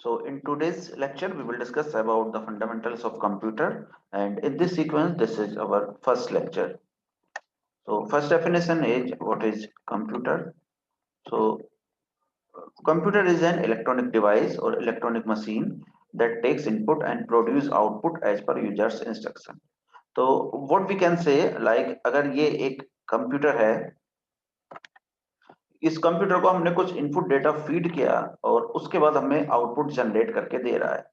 So in today's lecture, we will discuss about the fundamentals of computer, and in this sequence, this is our first lecture. So first definition is what is computer. So computer is an electronic device or electronic machine that takes input and produce output as per user's instruction. तो what we can say like अगर ये एक computer है, इस computer को हमने कुछ input data feed किया और उसके बाद हमें आउटपुट जनरेट करके दे रहा है.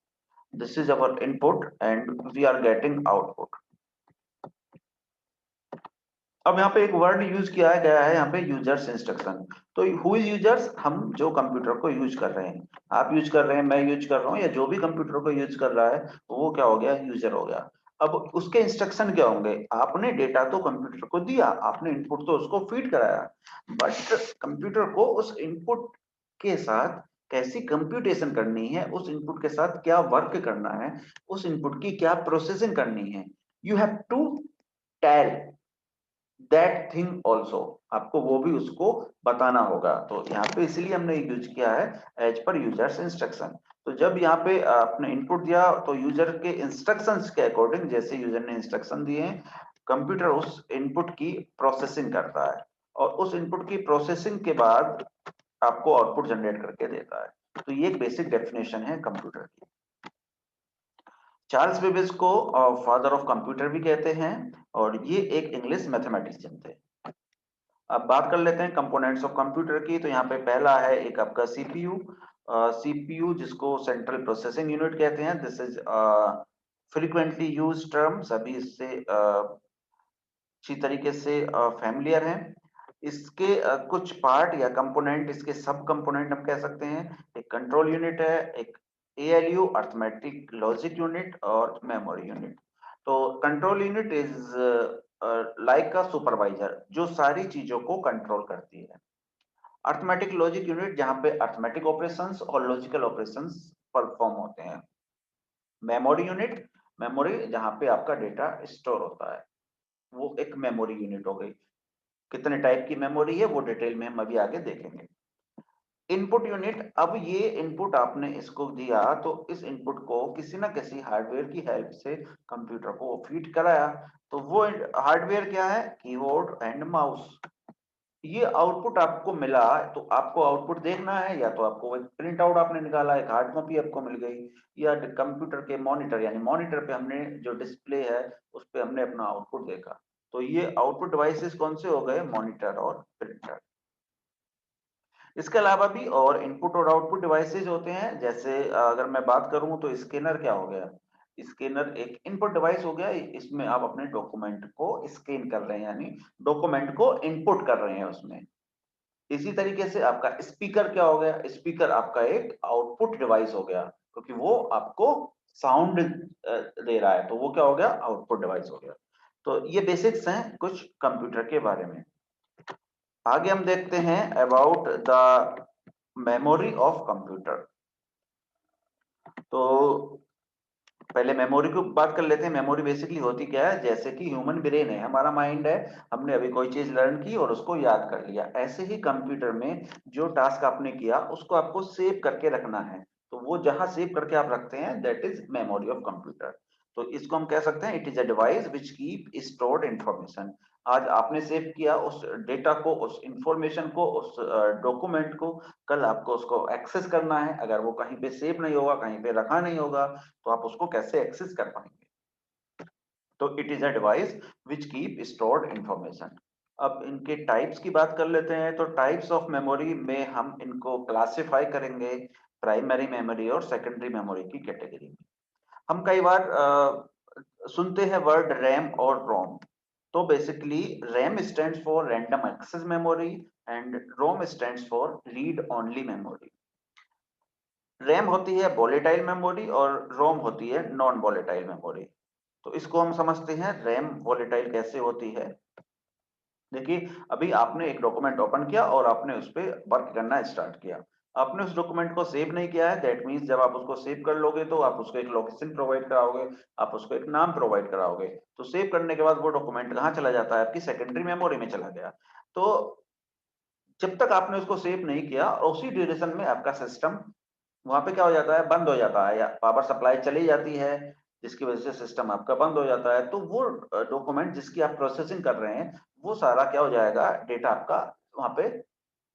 This is our input and we are getting output. अब यहाँ पे एक वर्ड यूज किया गया है यहाँ पे यूजर्स इंस्ट्रक्शन. तो हु इज यूजर्स? हम जो कंप्यूटर को यूज कर रहे हैं, आप यूज कर रहे हैं, मैं यूज कर रहा हूँ, या जो भी कंप्यूटर को यूज कर रहा है वो क्या हो गया? यूजर हो गया. अब उसके इंस्ट्रक्शन क्या होंगे? आपने डेटा तो कंप्यूटर को दिया, आपने इनपुट तो उसको फीड कराया, बट कंप्यूटर को उस इनपुट के साथ कैसी कंप्यूटेशन करनी है, उस इनपुट के साथ क्या वर्क करना है, उस इनपुट की क्या प्रोसेसिंग करनी है, you have to tell that thing also. आपको वो भी उसको बताना होगा. तो यहाँ पे इसलिए हमने यूज किया है एज पर यूजर्स इंस्ट्रक्शन. तो जब यहाँ पे आपने इनपुट दिया तो यूजर के इंस्ट्रक्शंस के अकॉर्डिंग, जैसे यूजर ने इंस्ट्रक्शन दिए हैं, कंप्यूटर उस इनपुट की प्रोसेसिंग करता है और उस इनपुट की प्रोसेसिंग के बाद आपको आउटपुट जनरेट करके देता है. तो ये एक बेसिक डेफिनेशन है कंप्यूटर की. चार्ल्स बेबेज को फादर ऑफ कंप्यूटर भी कहते हैं और ये एक इंग्लिश मैथमेटिशियन थे. अब बात कर लेते हैं कंपोनेंट्स ऑफ कंप्यूटर की. तो यहाँ पे पहला है एक आपका सीपीयू. सीपीयू जिसको सेंट्रल प्रोसेसिंग यूनिट कहते हैं. This is frequently use term, सभी इससे अच्छी तरीके से फैमिलियर हैं. इसके कुछ पार्ट या कंपोनेंट, इसके सब कंपोनेंट हम कह सकते हैं. एक कंट्रोल यूनिट है, एक एएलयू अर्थमेटिक लॉजिक यूनिट और मेमोरी यूनिट. तो control unit is like a supervisor जो सारी चीजों को कंट्रोल करती है. अर्थमेटिक लॉजिक यूनिट जहां पे अर्थमेटिक ऑपरेशंस और लॉजिकल ऑपरेशंस परफॉर्म होते हैं. मेमोरी यूनिट, मेमोरी जहां पे आपका डेटा स्टोर होता है, वो एक मेमोरी यूनिट हो गई. कितने टाइप की मेमोरी है वो डिटेल में हम अभी आगे देखेंगे. इनपुट यूनिट, अब ये इनपुट आपने इसको दिया तो इस इनपुट को किसी ना किसी हार्डवेयर की हेल्प से कंप्यूटर को फीड कराया. तो वो हार्डवेयर क्या है? Keyboard and mouse. ये आउटपुट आपको मिला तो आपको आउटपुट देखना है, या तो आपको एक प्रिंट आउट आपने निकाला, एक हार्ड कॉपी आपको मिल गई, या कंप्यूटर के मॉनिटर यानी मॉनिटर पे हमने जो डिस्प्ले है उस पे हमने अपना आउटपुट देखा. तो ये आउटपुट डिवाइसेस कौन से हो गए? मॉनिटर और प्रिंटर. इसके अलावा भी और इनपुट और आउटपुट डिवाइसेस होते हैं. जैसे अगर मैं बात करूं तो स्कैनर क्या हो गया? स्कैनर एक इनपुट डिवाइस हो गया. इसमें आप अपने डॉक्यूमेंट को स्कैन कर रहे हैं, यानी डॉक्यूमेंट को इनपुट कर रहे हैं उसमें. इसी तरीके से आपका स्पीकर क्या हो गया? स्पीकर आपका एक आउटपुट डिवाइस हो गया, क्योंकि वो आपको साउंड दे रहा है, तो वो क्या हो गया? आउटपुट डिवाइस हो गया. तो ये बेसिक्स हैं कुछ कंप्यूटर के बारे में. आगे हम देखते हैं about the memory of computer. तो पहले मेमोरी की बात कर लेते हैं. मेमोरी बेसिकली होती क्या है? जैसे कि ह्यूमन ब्रेन है, हमारा माइंड है, हमने अभी कोई चीज लर्न की और उसको याद कर लिया, ऐसे ही कंप्यूटर में जो टास्क आपने किया उसको आपको सेव करके रखना है. तो वो जहां सेव करके आप रखते हैं that is memory of computer. तो इसको हम कह सकते हैं it is a device which keep stored information. आज आपने सेव किया उस डेटा को, उस इंफॉर्मेशन को, उस डॉक्यूमेंट को, कल आपको उसको एक्सेस करना है. अगर वो कहीं पे सेव नहीं होगा, कहीं पे रखा नहीं होगा, तो आप उसको कैसे एक्सेस कर पाएंगे? तो it is a device which keep stored information. अब इनके टाइप्स की बात कर लेते हैं. तो टाइप्स ऑफ मेमोरी में हम इनको क्लासिफाई करेंगे प्राइमरी मेमोरी और सेकेंडरी मेमोरी की कैटेगरी में. हम कई बार सुनते हैं वर्ड रैम और रोम. तो basically RAM stands for random access memory and ROM stands for read only memory. RAM होती है वोलेटाइल मेमोरी और रोम होती है नॉन वोलेटाइल मेमोरी. तो इसको हम समझते हैं रैम वोलेटाइल कैसे होती है. देखिए, अभी आपने एक डॉक्यूमेंट ओपन किया और आपने उस पर वर्क करना स्टार्ट किया. आपने उस डॉक्यूमेंट को सेव नहीं किया है. दैट मीन्स जब आप उसको सेव कर लोगे तो आप उसको एक लोकेशन प्रोवाइड कराओगे, आप उसको एक नाम प्रोवाइड कराओगे. तो सेव करने के बाद वो डॉक्यूमेंट कहाँ चला जाता है? आपकी सेकेंडरी मेमोरी में चला गया. तो जब तक आपने उसको सेव नहीं किया, उसी ड्यूरेशन में आपका सिस्टम वहां पे क्या हो जाता है, बंद हो जाता है या पावर सप्लाई चली जाती है, जिसकी वजह से सिस्टम आपका बंद हो जाता है, तो वो डॉक्यूमेंट जिसकी आप प्रोसेसिंग कर रहे हैं वो सारा क्या हो जाएगा, डेटा आपका वहां पे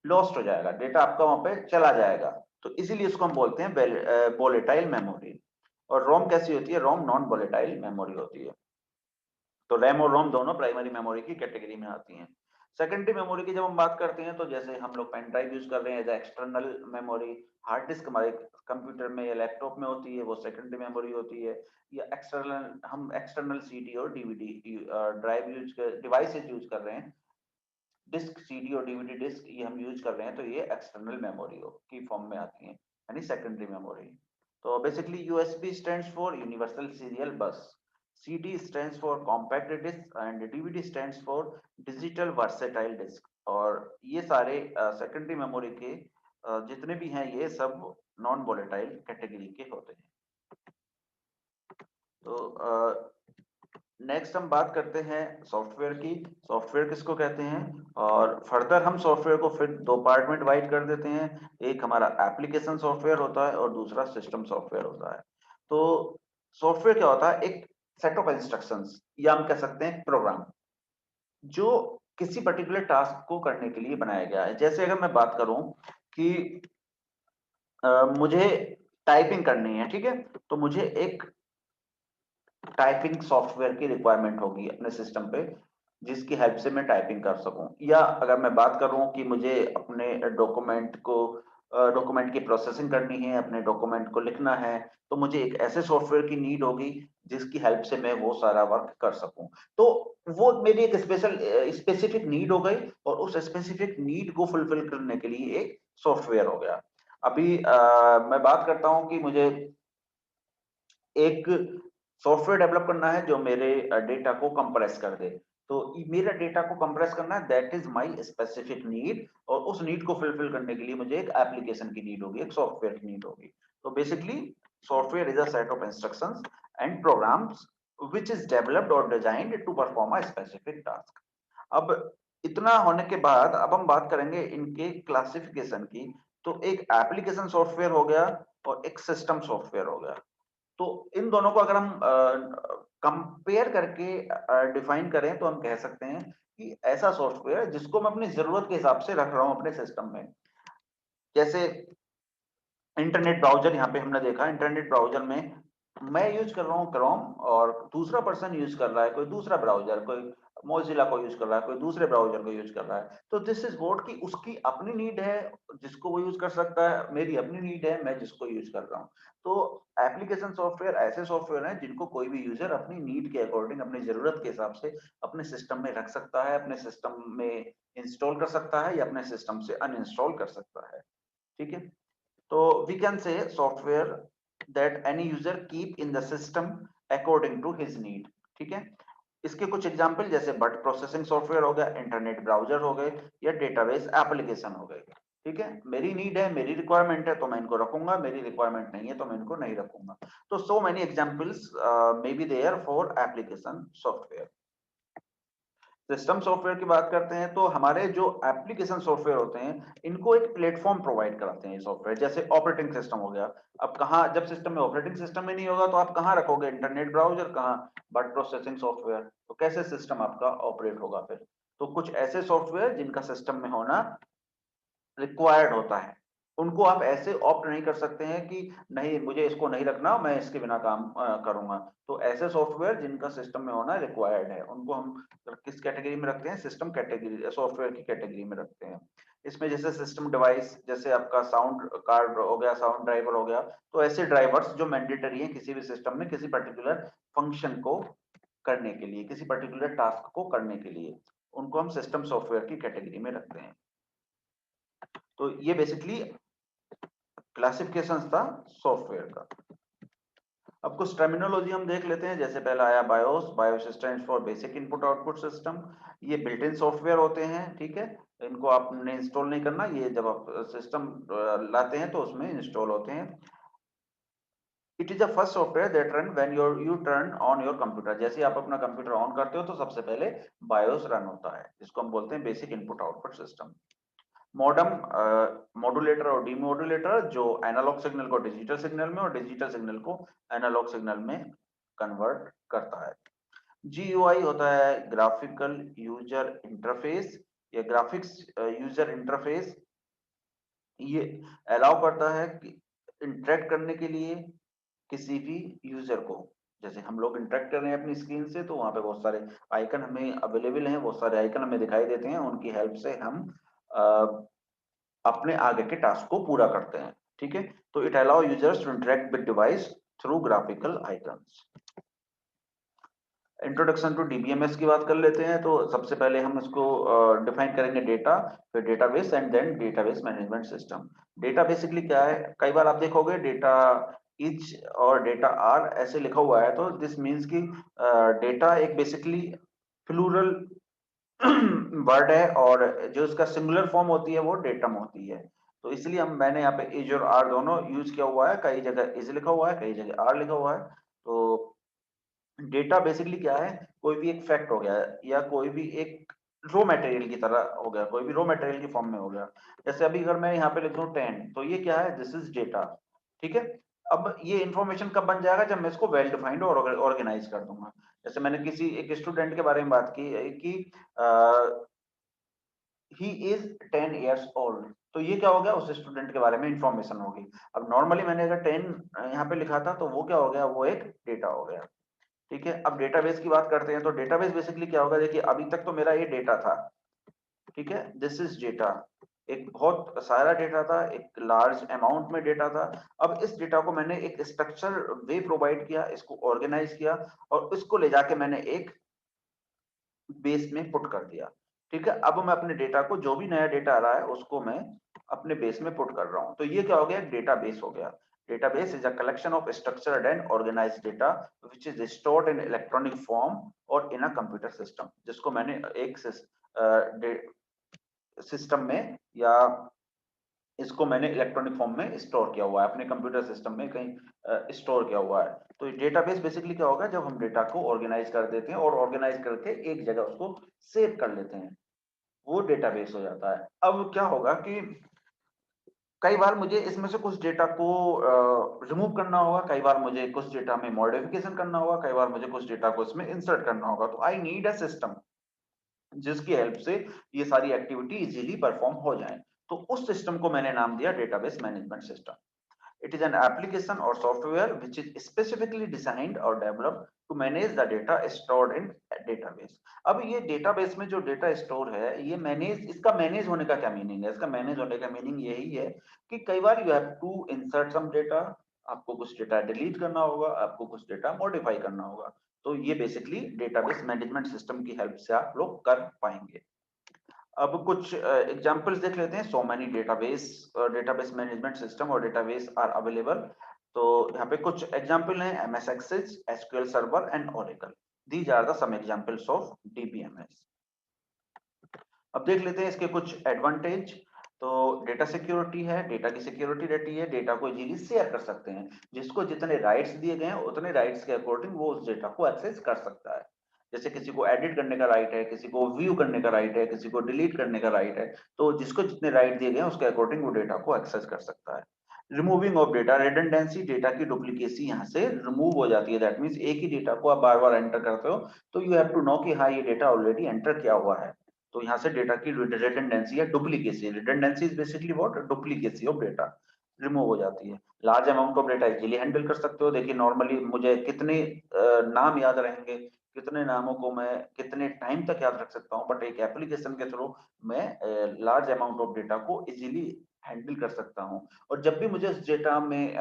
लॉस्ट हो जाएगा, डेटा आपका वहां पे चला जाएगा। तो इसीलिए इसको हम बोलते हैं वोलेटाइल मेमोरी। और रोम कैसी होती है, रोम नॉन वोलेटाइल मेमोरी होती है। तो रैम और रोम दोनों प्राइमरी मेमोरी की कैटेगरी में आती हैं। सेकेंडरी मेमोरी की जब हम बात करते हैं, तो जैसे हम लोग पेन ड्राइव यूज कर रहे हैं as external memory, hard disk हमारे कंप्यूटर में या लैपटॉप में होती है, वो सेकेंडरी मेमोरी होती है। या एक्सटर्नल, हम एक्सटर्नल सीडी और डीवीडी ड्राइव यूज कर, डिवाइसेज यूज कर रहे हैं, डिस्क सीडी और डीवीडी डिस्क ये हम यूज कर रहे हैं, तो ये एक्सटर्नल मेमोरी की फॉर्म में आती है, यानी सेकेंडरी मेमोरी। तो basically USB stands for universal serial bus, CD stands for compact disc and DVD stands for digital versatile disc. और ये सारे सेकेंडरी मेमोरी के जितने भी हैं ये सब नॉन वोलेटाइल कैटेगरी के होते हैं। तो नेक्स्ट हम बात करते हैं सॉफ्टवेयर की। सॉफ्टवेयर किसको कहते हैं, और फर्दर हम सॉफ्टवेयर को फिर दो पार्ट में डिवाइड कर देते हैं, एक हमारा एप्लीकेशन सॉफ्टवेयर होता है और दूसरा सिस्टम सॉफ्टवेयर होता है। तो सॉफ्टवेयर क्या होता है, एक सेट ऑफ इंस्ट्रक्शंस या हम कह सकते हैं प्रोग्राम, जो किसी पर्टिकुलर टास्क को करने के लिए बनाया गया है। जैसे अगर मैं बात करूं कि मुझे टाइपिंग करनी है, ठीक है, तो मुझे एक टाइपिंग सॉफ्टवेयर की रिक्वायरमेंट होगी अपने सिस्टम पे, जिसकी हेल्प से मैं टाइपिंग कर सकूं। या अगर मैं बात करूं कि मुझे अपने डॉक्यूमेंट की प्रोसेसिंग करनी है, अपने डॉक्यूमेंट को लिखना है, तो मुझे एक ऐसे सॉफ्टवेयर की नीड होगी जिसकी हेल्प से मैं वो सारा वर्क कर सकूं। तो वो मेरी एक स्पेसिफिक नीड हो गई, और उस स्पेसिफिक नीड को फुलफिल करने के लिए एक सॉफ्टवेयर हो गया। अभी मैं बात करता हूं कि मुझे एक सॉफ्टवेयर डेवलप करना है जो मेरे डेटा को कंप्रेस कर दे। तो मेरा डेटा को कंप्रेस करना है, that is my specific need, और उस नीड को फुलफिल करने के लिए मुझे एक एप्लीकेशन की नीड होगी, एक सॉफ्टवेयर की नीड होगी। तो basically software is a set of instructions and programs which is developed or designed to perform a specific task। अब इतना होने के बाद अब हम बात करेंगे इनके क्लासिफिकेशन की। तो एक एप्लीकेशन सॉफ्टवेयर हो गया और एक सिस्टम सॉफ्टवेयर हो गया। तो इन दोनों को अगर हम कंपेयर करके डिफाइन करें, तो हम कह सकते हैं कि ऐसा सॉफ्टवेयर जिसको मैं अपनी जरूरत के हिसाब से रख रहा हूं अपने सिस्टम में। जैसे इंटरनेट ब्राउजर, यहाँ पे हमने देखा इंटरनेट ब्राउजर में मैं यूज कर रहा हूँ क्रोम, और दूसरा पर्सन यूज कर रहा है कोई दूसरा ब्राउजर, कोई मोजिला को यूज कर रहा है, कोई दूसरे ब्राउजर को यूज कर रहा है। तो दिस इज व्हाट की उसकी अपनी नीड है जिसको वो यूज कर सकता है, मेरी अपनी नीड है मैं जिसको यूज कर रहा हूँ। तो एप्लीकेशन सॉफ्टवेयर ऐसे सॉफ्टवेयर हैं जिनको कोई भी यूजर अपनी नीड के अकॉर्डिंग, अपनी जरूरत के हिसाब से अपने सिस्टम में रख सकता है, अपने सिस्टम में इंस्टॉल कर सकता है या अपने सिस्टम से अनइंस्टॉल कर सकता है। ठीक है, तो we can say software that any user keep in the system according to his need। ठीक है, इसके कुछ एग्जांपल जैसे वर्ड प्रोसेसिंग सॉफ्टवेयर हो गया, इंटरनेट ब्राउजर हो गए, या डेटाबेस एप्लीकेशन हो गए। ठीक है, मेरी नीड है, मेरी रिक्वायरमेंट है तो मैं इनको रखूंगा, मेरी रिक्वायरमेंट नहीं है तो मैं इनको नहीं रखूंगा। तो so many examples may be there for application software. System software की बात करते हैं, तो हमारे जो एप्लीकेशन सॉफ्टवेयर होते हैं इनको एक प्लेटफॉर्म प्रोवाइड कराते हैं ये सॉफ्टवेयर। जैसे ऑपरेटिंग सिस्टम हो गया, अब कहाँ, जब सिस्टम में ऑपरेटिंग सिस्टम में नहीं होगा तो आप कहाँ रखोगे इंटरनेट ब्राउजर, कहाँ वर्ड प्रोसेसिंग सॉफ्टवेयर, तो कैसे सिस्टम आपका ऑपरेट होगा फिर। तो कुछ ऐसे सॉफ्टवेयर जिनका सिस्टम में होना रिक्वायर्ड होता है, उनको आप ऐसे ऑप्ट नहीं कर सकते हैं कि नहीं मुझे इसको नहीं रखना, मैं इसके बिना काम करूंगा। तो ऐसे सॉफ्टवेयर जिनका सिस्टम में होना रिक्वायर्ड है उनको हम किस कैटेगरी में रखते हैं, सिस्टम कैटेगरी, सॉफ्टवेयर की कैटेगरी में रखते हैं। इसमें जैसे सिस्टम डिवाइस, जैसे आपका साउंड कार्ड हो गया, साउंड ड्राइवर हो गया, तो ऐसे ड्राइवर्स जो मैंडेटरी है किसी भी सिस्टम में किसी पर्टिकुलर फंक्शन को करने के लिए, किसी पर्टिकुलर टास्क को करने के लिए, उनको हम सिस्टम सॉफ्टवेयर की कैटेगरी में रखते हैं। तो ये बेसिकली क्लासिफिकेशन था सॉफ्टवेयर का। अब कुछ टर्मिनोलॉजी हम देख लेते हैं। जैसे पहला आया BIOS, BIOS stands for basic input output system. ये बिल्ट इन सॉफ्टवेयर होते हैं, ठीक है, इनको आपने इंस्टॉल नहीं करना, ये जब आप सिस्टम लाते हैं तो उसमें इंस्टॉल होते हैं। It is the first software that run when U turn on your computer. जैसे आप अपना कंप्यूटर ऑन करते हो तो सबसे पहले बायोस रन होता है, जिसको हम बोलते हैं basic input output system. Modem, modulator और डीमॉड्यूलेटर जो एनालॉग सिग्नल को डिजिटल सिग्नल में और डिजिटल सिग्नल को एनालॉग सिग्नल में कन्वर्ट करता है। GUI होता है ग्राफिकल यूजर इंटरफेस या ग्राफिक्स यूजर इंटरफेस। ये अलाउ करता है कि इंटरेक्ट करने के लिए किसी भी यूजर को। जैसे हम लोग इंटरेक्ट कर रहे हैं अपनी स्क्रीन से, तो वहां पे बहुत सारे आइकन हमें अवेलेबल हैं, बहुत सारे आइकन हमें दिखाई देते हैं, उनकी हेल्प से हम अपने आगे के टास्क को पूरा करते हैं। ठीक है, तो it allow users to interact with device through graphical icons. Introduction to DBMS की बात कर लेते हैं। तो सबसे पहले हम इसको डिफाइन करेंगे डेटा, फिर database and then database management system. Data basically क्या है, कई बार आप देखोगे डेटा इच और डेटा आर ऐसे लिखा हुआ है, तो दिस मीन्स कि डेटा एक बेसिकली प्लूरल वर्ड है और जो इसका सिंगुलर फॉर्म होती है वो डेटम होती है। तो इसलिए मैंने यहाँ पे इज और आर दोनों यूज किया हुआ है, कई जगह इज लिखा हुआ है, कई जगह आर लिखा हुआ है। तो डेटा बेसिकली क्या है, कोई भी एक फैक्ट हो गया या कोई भी एक रॉ मटेरियल की तरह हो गया, कोई भी रॉ मटेरियल की फॉर्म में हो गया। जैसे अभी अगर मैं यहाँ पे लिख दूं 10, तो ये क्या है, दिस इज डेटा। ठीक है, अब ये इंफॉर्मेशन कब बन जाएगा, जब मैं इसको वेल डिफाइंड और ऑर्गेनाइज कर दूंगा। जैसे मैंने किसी एक स्टूडेंट के बारे में बात की कि ही इज 10 ईयर्स ओल्ड, तो ये क्या हो गया, उस स्टूडेंट के बारे में इंफॉर्मेशन होगी। अब नॉर्मली मैंने अगर 10 यहाँ पे लिखा था, तो वो क्या हो गया, वो एक डेटा हो गया। ठीक है, अब डेटाबेस की बात करते हैं। तो डेटाबेस बेसिकली क्या होगा, देखिए अभी तक तो मेरा ये डेटा था। ठीक है, दिस इज डेटा, एक बहुत सारा डेटा था, एक लार्ज अमाउंट में डेटा था। अब इस डेटा को मैंने एक स्ट्रक्चर वे प्रोवाइड किया, इसको ऑर्गेनाइज किया और इसको ले जाके मैंने एक बेस में पुट कर दिया। ठीक है, अब मैं अपने डेटा को, जो भी नया डेटा आ रहा है उसको मैं अपने बेस में पुट कर रहा हूं। तो ये क्या हो गया, डेटा बेस हो गया। Database is a collection of structured and organised data which is stored in electronic form और इन अ कंप्यूटर सिस्टम, जिसको मैंने एक सिस्टम में या इसको मैंने इलेक्ट्रॉनिक फॉर्म में स्टोर किया हुआ है, अपने कंप्यूटर सिस्टम में कहीं स्टोर किया हुआ है। तो डेटाबेस बेसिकली क्या होगा, जब हम डेटा को ऑर्गेनाइज कर देते हैं और ऑर्गेनाइज करके एक जगह उसको सेव कर लेते हैं, वो डेटाबेस हो जाता है। अब क्या होगा कि कई बार मुझे इसमें से कुछ डेटा को रिमूव करना होगा, कई बार मुझे कुछ डेटा में मॉडिफिकेशन करना होगा, कई बार मुझे कुछ डेटा को इसमें इंसर्ट करना होगा। तो आई नीड अ सिस्टम जिसकी हेल्प से ये सारी एक्टिविटी इजीली परफॉर्म हो जाए। तो उस सिस्टम को मैंने नाम दिया database management system. It is an application or software which is specifically designed or developed to manage the data stored in a database। अब ये डेटाबेस में जो डेटा स्टोर है, ये मैनेज, इसका मैनेज होने का क्या मीनिंग है, इसका मैनेज होने का मीनिंग यही है कि कई बार you have to insert some data, आपको कुछ डेटा डिलीट करना होगा, आपको कुछ डेटा मॉडिफाई करना होगा। तो ये बेसिकली डेटाबेस मैनेजमेंट सिस्टम की हेल्प से आप लोग कर पाएंगे। अब कुछ एग्जांपल्स देख लेते हैं। So many database management system और डेटाबेस आर अवेलेबल। तो यहाँ पे कुछ एग्जांपल हैं, MS Access, SQL server and Oracle. These are the some examples of DBMS. अब देख लेते हैं इसके कुछ एडवांटेज। तो डेटा सिक्योरिटी है, डेटा की सिक्योरिटी रहती है, डेटा को इजीली शेयर कर सकते हैं, जिसको जितने राइट्स दिए गए हैं उतने राइट्स के अकॉर्डिंग वो उस डेटा को एक्सेस कर सकता है। जैसे किसी को एडिट करने का राइट है, किसी को व्यू करने का राइट है, किसी को डिलीट करने का राइट है, तो जिसको जितने राइट दिए गए हैं उसके अकॉर्डिंग वो डेटा को एक्सेस कर सकता है। Removing of data redundancy, data की डुप्लीकेसी यहाँ से रिमूव हो जाती है। दैट मीन्स एक ही डेटा को आप बार बार एंटर करते हो, तो यू हैव टू नो कि हाँ ये डेटा ऑलरेडी एंटर किया हुआ है। तो यहाँ से डेटा की रिडंडेंसी या duplicacy, redundancy is basically what, duplicacy of data, remove हो जाती है। Large amount of data easily handle कर सकते हो। देखिए नॉर्मली मुझे कितने नाम याद रहेंगे, कितने नामों को मैं कितने टाइम तक याद रख सकता हूँ, बट एक एप्लीकेशन के थ्रू मैं लार्ज अमाउंट ऑफ डेटा को इजीली हैंडल कर सकता हूँ। और जब भी मुझे उस डेटा में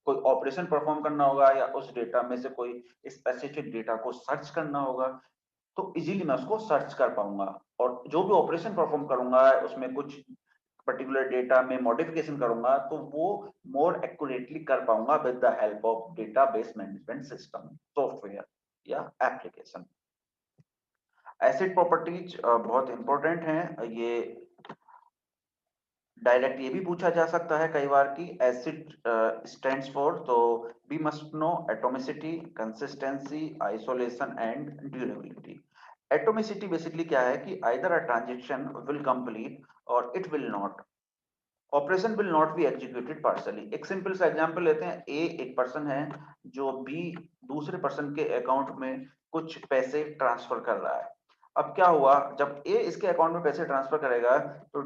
कोई ऑपरेशन परफॉर्म करना होगा या उस डेटा में से कोई स्पेसिफिक डेटा को सर्च करना होगा, तो इजीली मैं उसको सर्च कर पाऊंगा। और जो भी ऑपरेशन परफॉर्म करूंगा उसमें कुछ पर्टिकुलर डेटा में मॉडिफिकेशन करूंगा, तो वो मोर एक्यूरेटली कर पाऊंगा with the help of database management system software या एप्लीकेशन। एसिड प्रॉपर्टीज बहुत इंपॉर्टेंट हैं। ये डायरेक्ट ये भी पूछा जा सकता है कई बार कि एसिड स्टैंड्स फॉर, तो we must know atomicity, consistency, isolation and durability. Atomicity basically क्या है कि either a transaction will complete or it will not, operation will not be executed partially. एक सिंपल सा एग्जांपल लेते हैं, ए एक पर्सन है जो बी दूसरे पर्सन के अकाउंट में कुछ पैसे ट्रांसफर कर रहा है। अब क्या हुआ, जब ए इसके अकाउंट में पैसे ट्रांसफर करेगा तो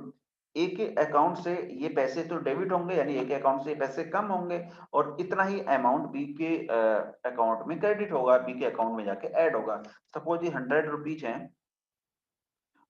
ए के अकाउंट से ये पैसे तो डेबिट होंगे, यानी ए के अकाउंट से ये पैसे कम होंगे, और इतना ही अमाउंट बी के अकाउंट में क्रेडिट होगा, बी के अकाउंट में जाके ऐड होगा। सपोज ये 100 रुपीज है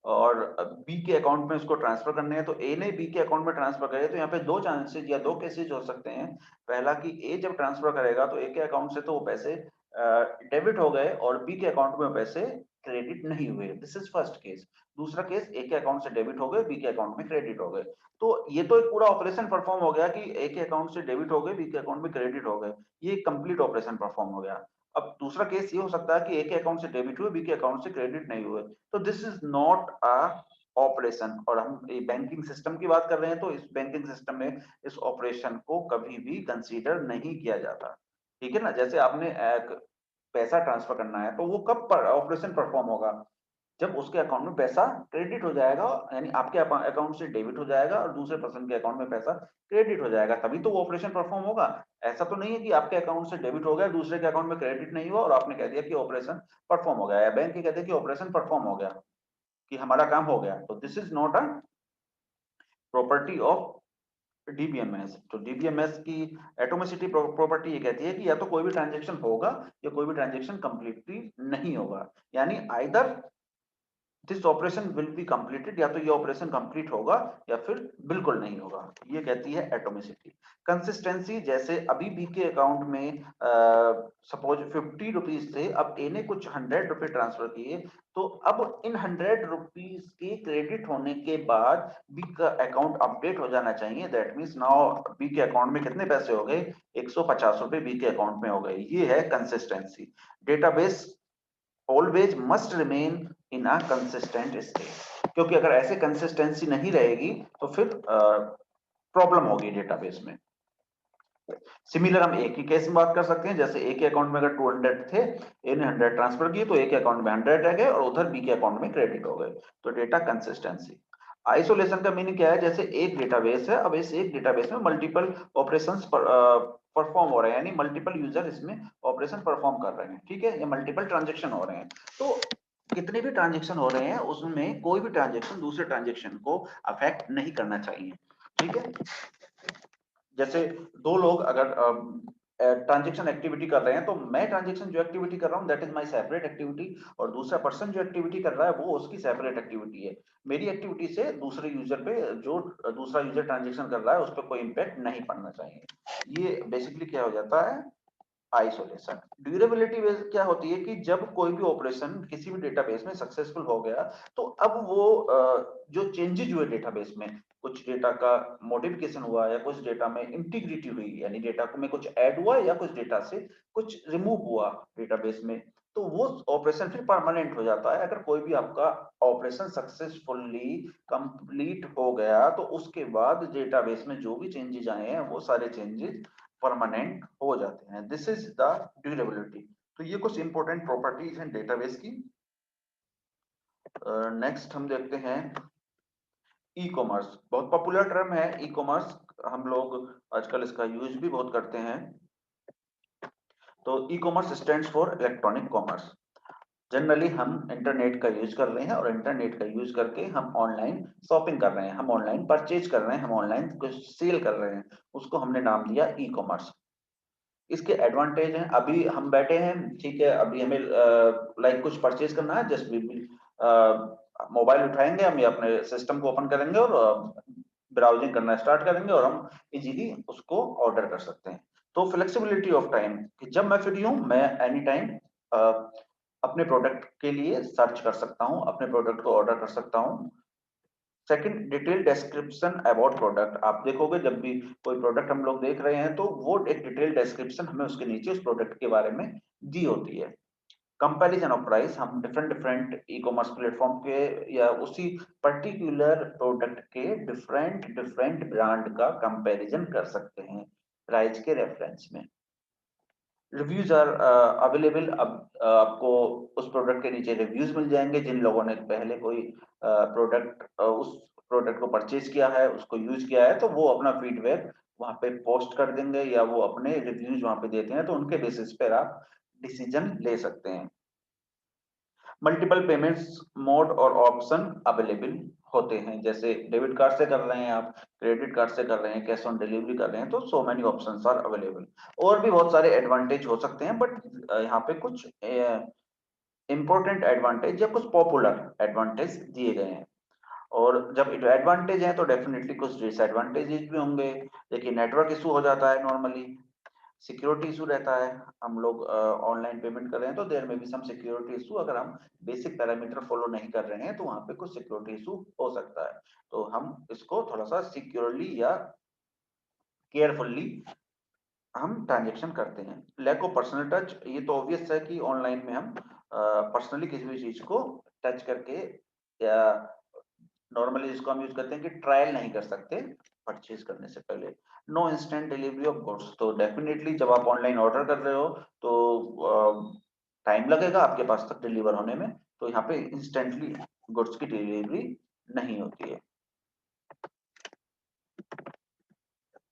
और बी के अकाउंट में उसको ट्रांसफर करने हैं, तो ए ने बी के अकाउंट में ट्रांसफर करे, तो यहाँ पे दो चांसेस या दो केसेस हो सकते हैं। पहला कि ए जब ट्रांसफर करेगा तो ए के अकाउंट से तो वो पैसे डेबिट हो गए और बी के अकाउंट में वो पैसे क्रेडिट नहीं हुए, दिस इज फर्स्ट केस। दूसरा केस, ए के अकाउंट से डेबिट हो गए, बी के अकाउंट में क्रेडिट हो गए। तो ये तो एक पूरा ऑपरेशन परफॉर्म हो गया कि ए के अकाउंट से डेबिट हो गए, बी के अकाउंट में क्रेडिट हो गए, ये कंप्लीट ऑपरेशन परफॉर्म हो गया। अब दूसरा केस ये हो सकता है कि ए के अकाउंट से डेबिट हुए, बी के अकाउंट से क्रेडिट नहीं हुए, तो this is not a operation. और हम बैंकिंग सिस्टम की बात कर रहे हैं, तो इस बैंकिंग सिस्टम में इस ऑपरेशन को कभी भी कंसीडर नहीं किया जाता। ठीक है ना, जैसे आपने पैसा ट्रांसफर करना है, तो वो कब पर ऑपरेशन परफॉर्म होगा, जब उसके अकाउंट में पैसा क्रेडिट हो जाएगा, यानी आपके अकाउंट से डेबिट हो जाएगा और दूसरे पर्सन के अकाउंट में पैसा क्रेडिट हो जाएगा, तभी तो वो ऑपरेशन परफॉर्म होगा। ऐसा तो नहीं है कि आपके अकाउंट से डेबिट हो गया, दूसरे के अकाउंट में क्रेडिट नहीं हुआ और आपने कह दिया कि ऑपरेशन परफॉर्म हो गया, या बैंक ये कहते हैं कि ऑपरेशन परफॉर्म हो गया, कि हमारा काम हो गया। तो this is not a property of DBMS. तो डीबीएमएस की एटोमिसिटी प्रॉपर्टी ये कहती है कि या तो कोई भी ट्रांजेक्शन होगा या कोई भी ट्रांजेक्शन कंप्लीटली नहीं होगा, यानी either this operation will be completed, या तो ये ऑपरेशन कंप्लीट होगा या फिर बिल्कुल नहीं होगा, ये कहती है एटोमिसिटी। कंसिस्टेंसी, जैसे अभी बी के अकाउंट में सपोज 50 रुपीज थे, अब ए ने कुछ 100 रुपए ट्रांसफर किए, तो अब इन 100 रुपीज के क्रेडिट होने के बाद बी का अकाउंट अपडेट हो जाना चाहिए। दैट मीन्स नाउ बी के अकाउंट में कितने पैसे हो गए, 150 रुपए बी के अकाउंट में हो गए, ये है consistency. Database always must remain in a consistent state, क्योंकि अगर ऐसे कंसिस्टेंसी नहीं रहेगी तो फिर प्रॉब्लम होगी डेटाबेस में। सिमिलर हम एक ही केस में बात कर सकते हैं, जैसे ए के अकाउंट में अगर 200 थे, ए ने 100 ट्रांसफर किए, तो ए के अकाउंट में 100 रह गए और उधर बी के अकाउंट में क्रेडिट हो गए, तो डेटा कंसिस्टेंसी। आइसोलेशन का मीनिंग क्या है, जैसे एक डेटाबेस है, अब इस एक डेटाबेस में मल्टीपल ऑपरेशंस परफॉर्म हो रहे हैं, यानी मल्टीपल यूजर इसमें ऑपरेशन परफॉर्म कर रहे हैं, ठीक है, या मल्टीपल ट्रांजेक्शन हो रहे हैं। तो कितने भी ट्रांजेक्शन हो रहे हैं उसमें कोई भी ट्रांजेक्शन दूसरे ट्रांजेक्शन को अफेक्ट नहीं करना चाहिए, ठीक है। जैसे दो लोग अगर ट्रांजेक्शन एक्टिविटी कर रहे हैं, तो मैं ट्रांजेक्शन जो एक्टिविटी कर रहा हूं that is my separate activity, और दूसरा पर्सन जो एक्टिविटी कर रहा है वो उसकी सेपरेट एक्टिविटी है। मेरी एक्टिविटी से दूसरे यूजर पे, जो दूसरा यूजर ट्रांजेक्शन कर रहा है उस पर कोई इंपैक्ट नहीं पड़ना चाहिए। ये बेसिकली क्या हो जाता है, आइसोलेशन। ड्यूरेबिलिटी क्या होती है कि जब कोई भी ऑपरेशन किसी भी डेटाबेस में सक्सेसफुल हो गया, तो अब वो जो चेंजेस हुए डेटाबेस में, कुछ डेटा का मॉडिफिकेशन हुआ या कुछ डेटा में इंटीग्रिटी हुई, यानी डेटा में कुछ ऐड हुआ या कुछ डेटा से कुछ रिमूव हुआ डेटाबेस में, तो वो ऑपरेशन फिर परमानेंट हो जाता है। अगर कोई भी आपका ऑपरेशन सक्सेसफुली कंप्लीट हो गया, तो उसके बाद डेटाबेस में जो भी चेंजेस आए हैं वो सारे चेंजेस परमानेंट हो जाते हैं। This is the durability. तो ये कुछ इंपॉर्टेंट प्रॉपर्टीज हैं डेटाबेस की। नेक्स्ट हम देखते हैं ई कॉमर्स। बहुत पॉपुलर टर्म है ई कॉमर्स, हम लोग आजकल इसका यूज भी बहुत करते हैं। तो e commerce stands for electronic commerce. Generally हम इंटरनेट का यूज कर रहे हैं और इंटरनेट का यूज करके हम ऑनलाइन शॉपिंग कर रहे हैं, हम ऑनलाइन परचेज कर रहे हैं, हम ऑनलाइन कुछ सेल कर रहे हैं, उसको हमने नाम दिया ई कॉमर्स। इसके एडवांटेज हैं, अभी हम बैठे हैं, ठीक है, अभी हमें लाइक कुछ परचेज करना है, जस्ट मोबाइल उठाएंगे हम या अपने सिस्टम को ओपन करेंगे और ब्राउजिंग करना स्टार्ट करेंगे और हम इजीली उसको ऑर्डर कर सकते हैं। तो फ्लेक्सिबिलिटी ऑफ टाइम, कि जब मैं फ्री हूं मैं एनी टाइम अपने प्रोडक्ट के लिए सर्च कर सकता हूं, अपने प्रोडक्ट को ऑर्डर कर सकता हूं। Second, detail description about product. आप देखोगे जब भी कोई प्रोडक्ट हम लोग देख रहे हैं तो वो एक डिटेल डिस्क्रिप्शन हमें उसके नीचे उस प्रोडक्ट के बारे में दी होती है। कंपैरिजन ऑफ प्राइस, हम different different e commerce platform के या उसी पर्टिकुलर प्रोडक्ट के डिफरेंट डिफरेंट ब्रांड का कंपैरिजन कर सकते हैं प्राइस के रेफरेंस में। Reviews are available. अब आपको उस प्रोडक्ट के नीचे रिव्यूज मिल जाएंगे, जिन लोगों ने पहले कोई प्रोडक्ट उस प्रोडक्ट को परचेज किया है, उसको यूज किया है, तो वो अपना फीडबैक वहां पे पोस्ट कर देंगे या वो अपने रिव्यूज वहां पे देते हैं, तो उनके बेसिस पर आप डिसीजन ले सकते हैं। मल्टीपल पेमेंट्स मोड और ऑप्शन अवेलेबल होते हैं, जैसे डेबिट कार्ड से कर रहे हैं आप, क्रेडिट कार्ड से कर रहे हैं, कैश ऑन डिलीवरी कर रहे हैं, तो so many options are available. और भी बहुत सारे एडवांटेज हो सकते हैं, बट यहाँ पे कुछ इंपॉर्टेंट एडवांटेज या कुछ पॉपुलर एडवांटेज दिए गए हैं। और जब एडवांटेज है तो डेफिनेटली कुछ डिसएडवांटेजेस भी होंगे। देखिए, नेटवर्क इशू हो जाता है नॉर्मली, सिक्योरिटी इशू रहता है। हम लोग ऑनलाइन पेमेंट कर रहे हैं तो देयर में भी सम सिक्योरिटी इशू, अगर हम बेसिक पैरामीटर फॉलो नहीं कर रहे हैं तो वहां पे कुछ सिक्योरिटी इशू हो सकता है। तो हम इसको थोड़ा सा सिक्योरली या केयरफुली हम ट्रांजेक्शन करते हैं। लैक ऑफ पर्सनल टच, ये तो ऑब्वियस है कि ऑनलाइन में हम पर्सनली किसी भी चीज को टच करके या नॉर्मली जिसको हम यूज करते हैं कि ट्रायल नहीं कर सकते परचेज करने से पहले। No instant delivery of goods, तो डेफिनेटली जब आप ऑनलाइन ऑर्डर कर रहे हो तो टाइम लगेगा आपके पास तक डिलीवर होने में, तो यहाँ पे इंस्टेंटली गुड्स की डिलीवरी नहीं होती है।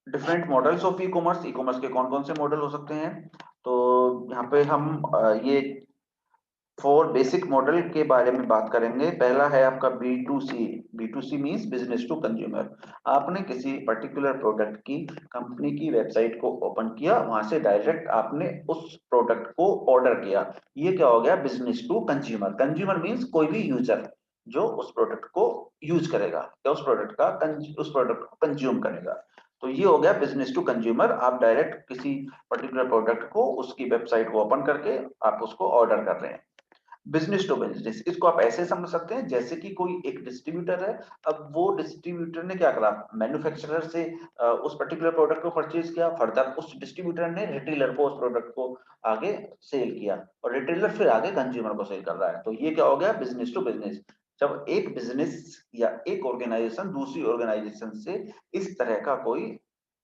Different models of e commerce, e commerce के कौन कौन से मॉडल हो सकते हैं, तो यहाँ पे हम ये 4 बेसिक मॉडल के बारे में बात करेंगे। पहला है आपका B2C। B2C means business to consumer. आपने किसी पर्टिकुलर प्रोडक्ट की कंपनी की वेबसाइट को ओपन किया, वहां से डायरेक्ट आपने उस प्रोडक्ट को ऑर्डर किया, ये क्या हो गया, business to consumer. Consumer means कोई भी यूजर जो उस प्रोडक्ट को यूज करेगा या उस प्रोडक्ट को कंज्यूम करेगा, तो ये हो गया बिजनेस टू कंज्यूमर। आप डायरेक्ट किसी पर्टिकुलर प्रोडक्ट को उसकी वेबसाइट को ओपन करके आप उसको ऑर्डर कर रहे हैं। बिजनेस टू बिजनेस, इसको आप ऐसे समझ सकते हैं जैसे कि कोई एक डिस्ट्रीब्यूटर है। अब वो डिस्ट्रीब्यूटर ने क्या करा, मैन्युफैक्चरर से उस पर्टिकुलर प्रोडक्ट को परचेज किया, फर्दर उस डिस्ट्रीब्यूटर ने रिटेलर को उस प्रोडक्ट को आगे सेल किया, और रिटेलर फिर आगे कंज्यूमर को सेल कर रहा है, तो ये क्या हो गया, बिजनेस टू बिजनेस। जब एक बिजनेस या एक ऑर्गेनाइजेशन दूसरी ऑर्गेनाइजेशन से इस तरह का कोई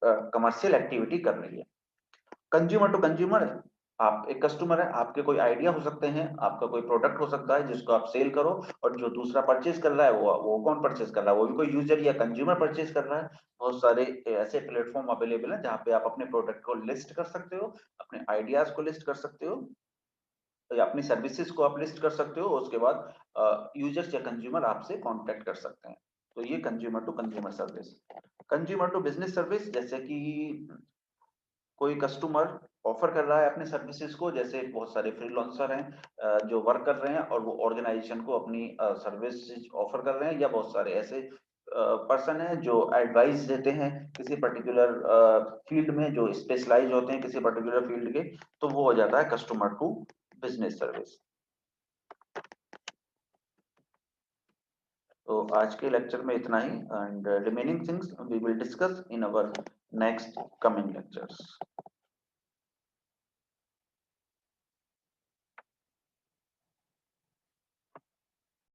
कमर्शियल एक्टिविटी कर रही है। कंज्यूमर टू कंज्यूमर, आप एक कस्टमर है, आपके कोई आइडिया हो सकते हैं, आपका कोई प्रोडक्ट हो सकता है जिसको आप सेल करो, और जो दूसरा परचेज कर रहा है वो कौन परचेज कर रहा है, वो भी कोई यूजर या कंज्यूमर परचेज कर रहा है। बहुत सारे ऐसे प्लेटफॉर्म अवेलेबल हैं जहाँ पे आप अपने प्रोडक्ट को लिस्ट कर सकते हो, अपने आइडियाज को लिस्ट कर सकते हो, या अपनी सर्विसेज को आप लिस्ट कर सकते हो। उसके बाद यूजर्स या कंज्यूमर आपसे कॉन्टेक्ट कर सकते हैं। तो ये consumer to consumer service. Consumer to business service, जैसे कि कोई कस्टमर ऑफर कर रहा है अपने सर्विसेज को, जैसे बहुत सारे फ्रीलांसर हैं जो वर्क कर रहे हैं और वो ऑर्गेनाइजेशन को अपनी सर्विसेज ऑफर कर रहे हैं, या बहुत सारे ऐसे पर्सन हैं जो एडवाइस देते हैं किसी पर्टिकुलर फील्ड में, जो स्पेशलाइज होते हैं किसी पर्टिकुलर फील्ड के, तो वो हो जाता है कस्टमर टू बिजनेस सर्विस। तो आज के लेक्चर में इतना ही, and remaining things we will discuss in our next coming lectures.